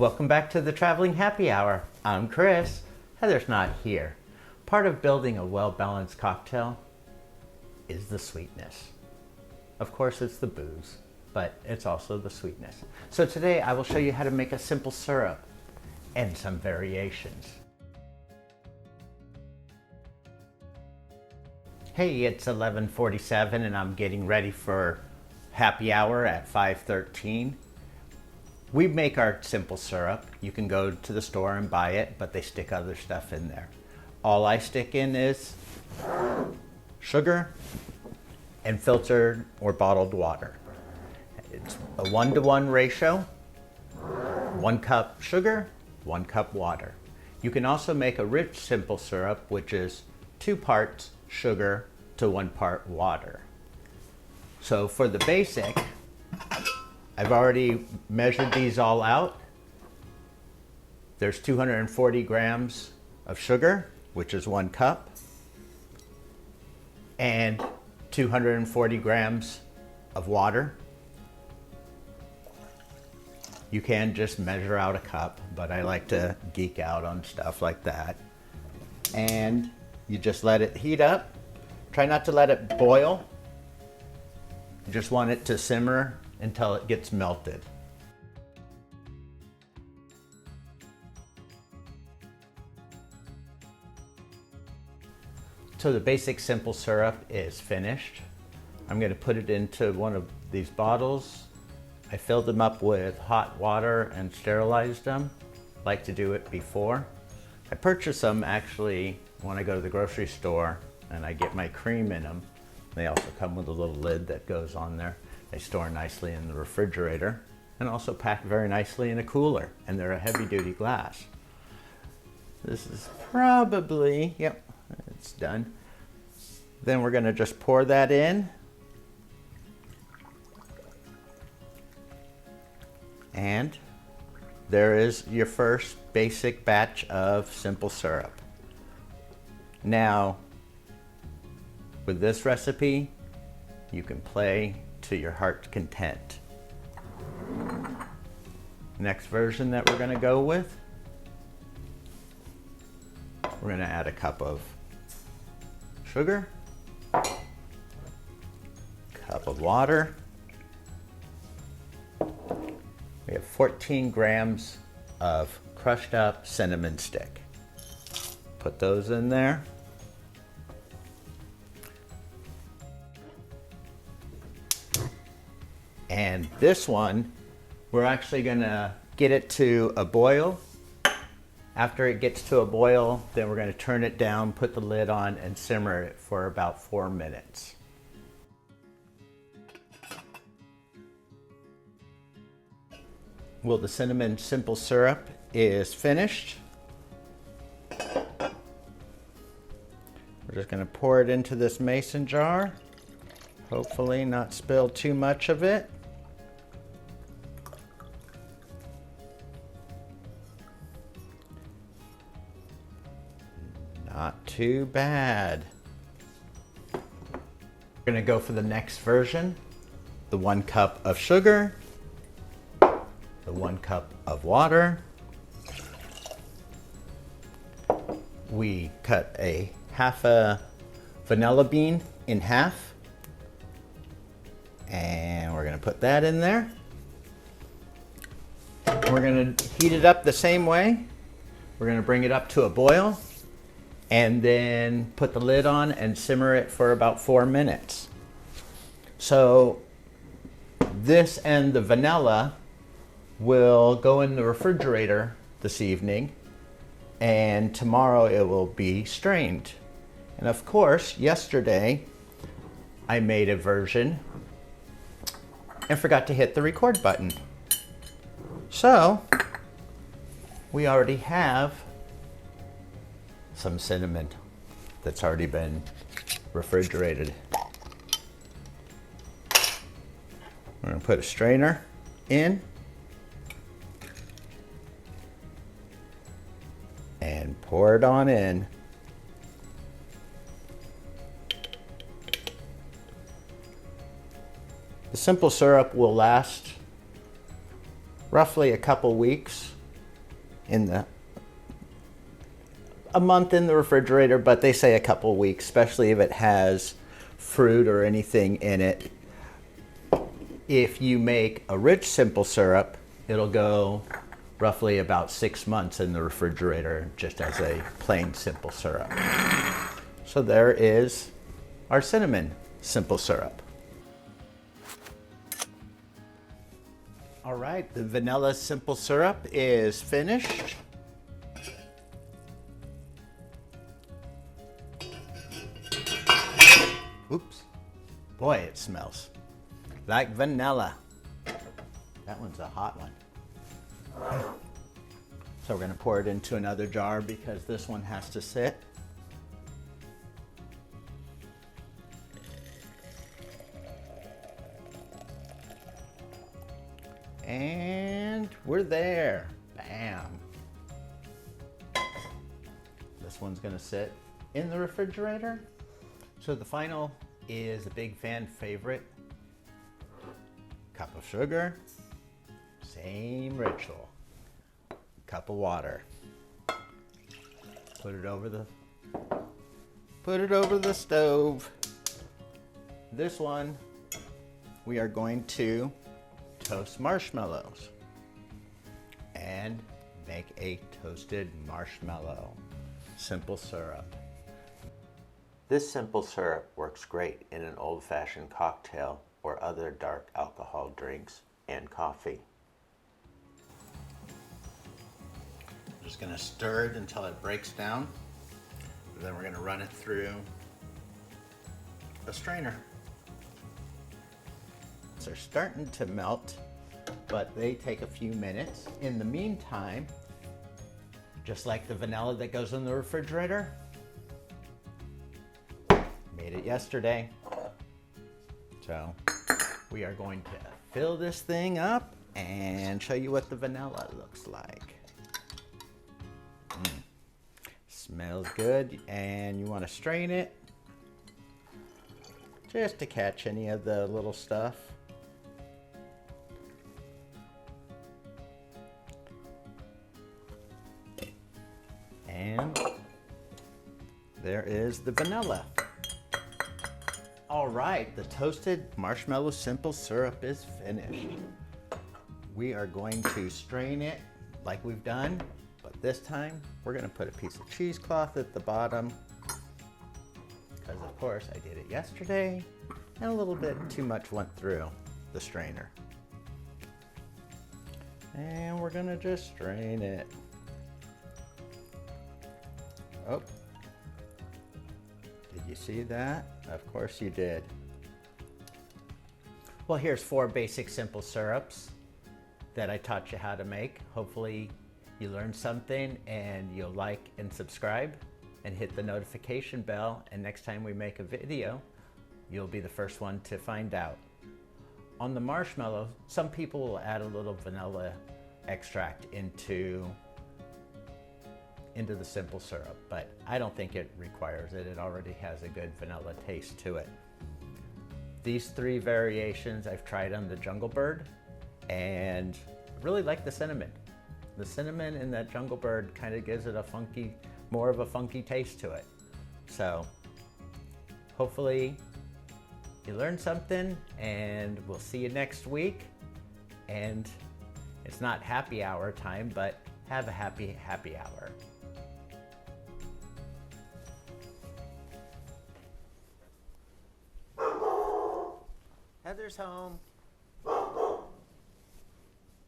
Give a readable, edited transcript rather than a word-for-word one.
Welcome back to the Traveling Happy Hour. I'm Chris. Heather's not here. Part of building a well-balanced cocktail is the sweetness. Of course, it's the booze, but it's also the sweetness. So today I will show you how to make a simple syrup and some variations. Hey, it's 11:47 and I'm getting ready for happy hour at 5:13. We make our simple syrup. You can go to the store and buy it, but they stick other stuff in there. All I stick in is sugar and filtered or bottled water. It's a 1-to-1 ratio, 1 cup sugar, 1 cup water. You can also make a rich simple syrup, which is 2 parts sugar to 1 part water. So for the basic, I've already measured these all out. There's 240 grams of sugar, which is 1 cup, and 240 grams of water. You can just measure out a cup, but I like to geek out on stuff like that. And you just let it heat up. Try not to let it boil. You just want it to simmer until it gets melted. So the basic simple syrup is finished. I'm going to put it into one of these bottles. I filled them up with hot water and sterilized them. Like to do it before. I purchase them actually when I go to the grocery store and I get my cream in them. They also come with a little lid that goes on there. They store nicely in the refrigerator and also pack very nicely in a cooler, and they're a heavy-duty glass. This is probably, yep, it's done. Then we're gonna just pour that in. And there is your first basic batch of simple syrup. Now, with this recipe, you can play to your heart's content. Next version that we're going to go with, we're going to add a cup of sugar, cup of water. We have 14 grams of crushed up cinnamon stick. Put those in there. And this one, we're actually gonna get it to a boil. After it gets to a boil, then we're gonna turn it down, put the lid on, and simmer it for about 4 minutes. Well, the cinnamon simple syrup is finished. We're just gonna pour it into this mason jar. Hopefully not spill too much of it. Not too bad. We're gonna go for the next version. The 1 cup of sugar, the 1 cup of water. We cut a half a vanilla bean in half. And we're gonna put that in there. We're gonna heat it up the same way. We're gonna bring it up to a boil and then put the lid on and simmer it for about 4 minutes. So this and the vanilla will go in the refrigerator this evening, and tomorrow it will be strained. And of course, yesterday I made a version and forgot to hit the record button. So we already have some cinnamon that's already been refrigerated. We're gonna put a strainer in and pour it on in. The simple syrup will last roughly a couple weeks. a month in the refrigerator, but they say a couple weeks, especially if it has fruit or anything in it. If you make a rich simple syrup, it'll go roughly about 6 months in the refrigerator just as a plain simple syrup. So there is our cinnamon simple syrup. All right, the vanilla simple syrup is finished. Oops. Boy, it smells like vanilla. That one's a hot one. So we're going to pour it into another jar because this one has to sit. And we're there. Bam. This one's going to sit in the refrigerator. So the final is a big fan favorite. Cup of sugar. Same ritual. Cup of water. Put it over the stove. This one we are going to toast marshmallows and make a toasted marshmallow simple syrup. This simple syrup works great in an old-fashioned cocktail or other dark alcohol drinks and coffee. I'm just going to stir it until it breaks down. Then we're going to run it through a strainer. They're starting to melt, but they take a few minutes. In the meantime, just like the vanilla that goes in the refrigerator, made it yesterday. So we are going to fill this thing up and show you what the vanilla looks like. Smells good, and you want to strain it just to catch any of the little stuff. And there is the vanilla. All right, the toasted marshmallow simple syrup is finished. We are going to strain it like we've done, but this time we're going to put a piece of cheesecloth at the bottom because of course I did it yesterday and a little bit too much went through the strainer. And we're going to just strain it. Oh, did you see that? Of course you did. Well, here's 4 basic simple syrups that I taught you how to make. Hopefully you learned something and you'll like and subscribe and hit the notification bell, and next time we make a video, you'll be the first one to find out. On the marshmallow, some people will add a little vanilla extract into the simple syrup, but I don't think it requires it. It already has a good vanilla taste to it. These 3 variations I've tried on the Jungle Bird, and I really like the cinnamon. The cinnamon in that Jungle Bird kind of gives it a funky, more of a funky taste to it. So hopefully you learned something, and we'll see you next week. And it's not happy hour time, but have a happy hour. Heather's home.